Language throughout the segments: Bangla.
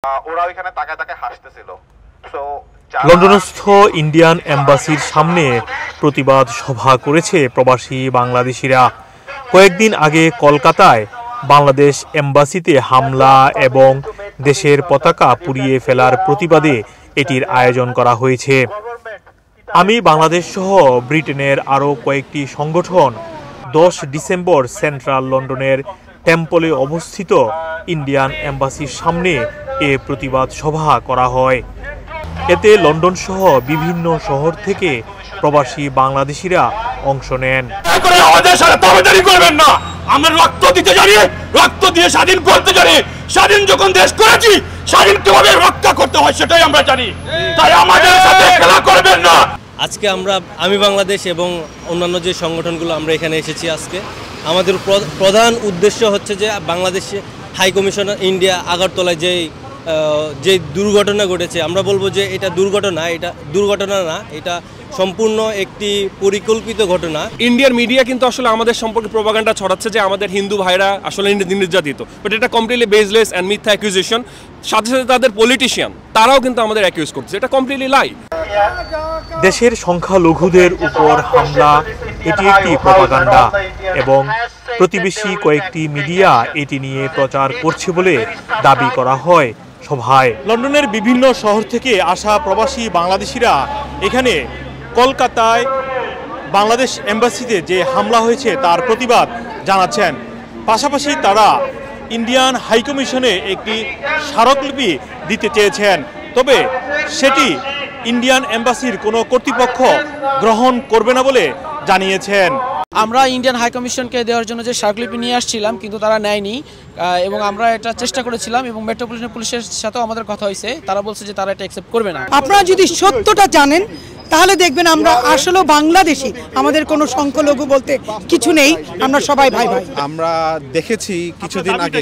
ওরা ওইখানে তাকায় তাকায় হাসতেছিল। লন্ডনস্থ ইন্ডিয়ান এম্বাসির সামনে প্রতিবাদ সভা করেছে প্রবাসী বাংলাদেশিরা। কয়েকদিন আগে কলকাতায় বাংলাদেশ এম্বাসিতে হামলা এবং দেশের পতাকা পুড়িয়ে ফেলার প্রতিবাদে এটির আয়োজন করা হয়েছে। আমি বাংলাদেশ সহ ব্রিটেনের আরও কয়েকটি সংগঠন 10 ডিসেম্বর সেন্ট্রাল লন্ডনের টেম্পলে অবস্থিত ইন্ডিয়ান এম্বাসির সামনে এ প্রতিবাদ সভা করা হয়। এতে লন্ডন সহ বিভিন্ন শহর থেকে প্রবাসী বাংলাদেশিরা অংশ নেন। আমরা রক্ত দিতে জানি, রক্ত দিয়ে স্বাধীন করতে জানি। স্বাধীন যখন দেশ করেছি, স্বাধীন কিভাবে রক্ষা করতে হয় সেটাই আমরা জানি। তাই আমাদের সাথে খেলা করবেন না। আজকে আমি বাংলাদেশ এবং অন্যান্য যে সংগঠনগুলো আমরা এখানে এসেছি, আজকে আমাদের প্রধান উদ্দেশ্য হচ্ছে যে বাংলাদেশে হাই কমিশনার ইন্ডিয়া আগরতলায় যে দুর্ঘটনা ঘটেছে, আমরা বলবো যে এটা দুর্ঘটনা না, এটা সম্পূর্ণ একটি পরিকল্পিত ঘটনা। ইন্ডিয়ার মিডিয়া কিন্তু আসলে আমাদের সম্পর্কে প্রোপাগান্ডা ছড়াচ্ছে যে আমাদের হিন্দু ভাইরা আসলে নির্যাতিত, বাট এটা কমপ্লিটলি বেসলেস অ্যান্ড মিথ্যা অ্যাকুজিশন। সাথে সাথে তাদের পলিটিশিয়ান তারাও কিন্তু আমাদের অ্যাকিউজ করছে, এটা কমপ্লিটলি লাই। দেশের সংখ্যালঘুদের উপর হামলা এটি একটি প্রোপাগান্ডা এবং প্রতিবেশী কয়েকটি মিডিয়া এটি নিয়ে প্রচার করছে বলে দাবি করা হয় সভায়। লন্ডনের বিভিন্ন শহর থেকে আসা প্রবাসী বাংলাদেশিরা এখানে কলকাতায় বাংলাদেশ এম্বাসিতে যে হামলা হয়েছে তার প্রতিবাদ জানাচ্ছেন। পাশাপাশি তারা ইন্ডিয়ান হাইকমিশনে একটি স্মারকলিপি দিতে চেয়েছেন, তবে সেটি ইন্ডিয়ান এম্বাসির কোনো কর্তৃপক্ষ গ্রহণ করবে না বলে জানিয়েছেন। আমরা ইন্ডিয়ান হাইকমিশনকে দেওয়ার জন্য যে স্মারকলিপি নিয়ে আসছিলাম, কিন্তু তারা নেয়নি এবং আমরা এটা চেষ্টা করেছিলাম এবং মেট্রোপলিটন পুলিশের সাথেও আমাদের কথা হয়েছে, তারা বলছে যে তারা এটা অ্যাকসেপ্ট করবে না। আপনারা যদি সত্যটা জানেন তাহলে দেখবেন আমরা আসলে বাংলাদেশি, আমাদের কোনো সংখ্যালঘু বলতে কিছু নেই, আমরা সবাই ভাই ভাই। আমরা দেখেছি কিছুদিন আগে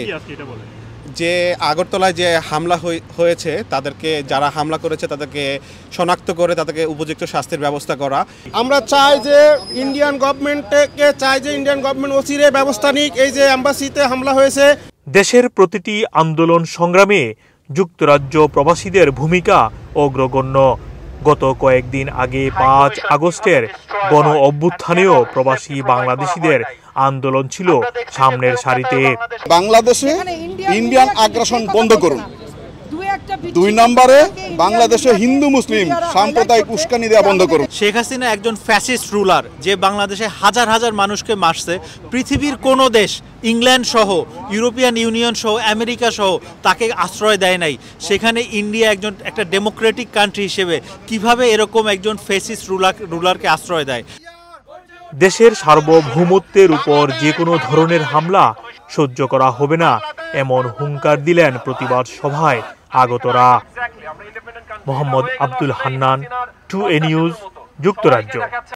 যে আগরতলায় যে হামলা হয়েছে, তাদেরকে যারা হামলা করেছে তাদেরকে শনাক্ত করে তাদেরকে উপযুক্ত শাস্তির ব্যবস্থা করা। আমরা চাই যে ইন্ডিয়ান গভর্নমেন্ট অচিরে ব্যবস্থা নিক। এই যে এম্বাসিতে হামলা হয়েছে, দেশের প্রতিটি আন্দোলন সংগ্রামে যুক্তরাজ্য প্রবাসীদের ভূমিকা অগ্রগণ্য। গত কয়েকদিন আগে 5 আগস্টের গণ অভ্যুত্থানেও প্রবাসী বাংলাদেশিদের আন্দোলন ছিল সামনের সারিতে। বাংলাদেশে ইন্ডিয়ান আগ্রাসন বন্ধ করুন। 2 নম্বরে বাংলাদেশে হিন্দু মুসলিম সাম্প্রদায়িক উস্কানি দেওয়া বন্ধ করুন। শেখ হাসিনা একজন ফ্যাসিস্ট রুলার, যে বাংলাদেশে হাজার হাজার মানুষকে মারছে। পৃথিবীর কোনো দেশ, ইংল্যান্ড সহ, ইউরোপিয়ান ইউনিয়ন সহ, আমেরিকা সহ তাকে আশ্রয় দেয় নাই। সেখানে ইন্ডিয়া একটা ডেমোক্রেটিক কান্ট্রি হিসেবে কিভাবে এরকম একজন ফ্যাসিস্ট রুলারকে আশ্রয় দেয়? দেশের সার্বভৌমত্বের উপর যে কোনো ধরনের হামলা সহ্য করা হবে না, এমন হুঙ্কার দিলেন প্রতিবাদ সভায় আগতরা। মোহাম্মদ আব্দুল হান্নান, 2A নিউজ, যুক্তরাজ্য।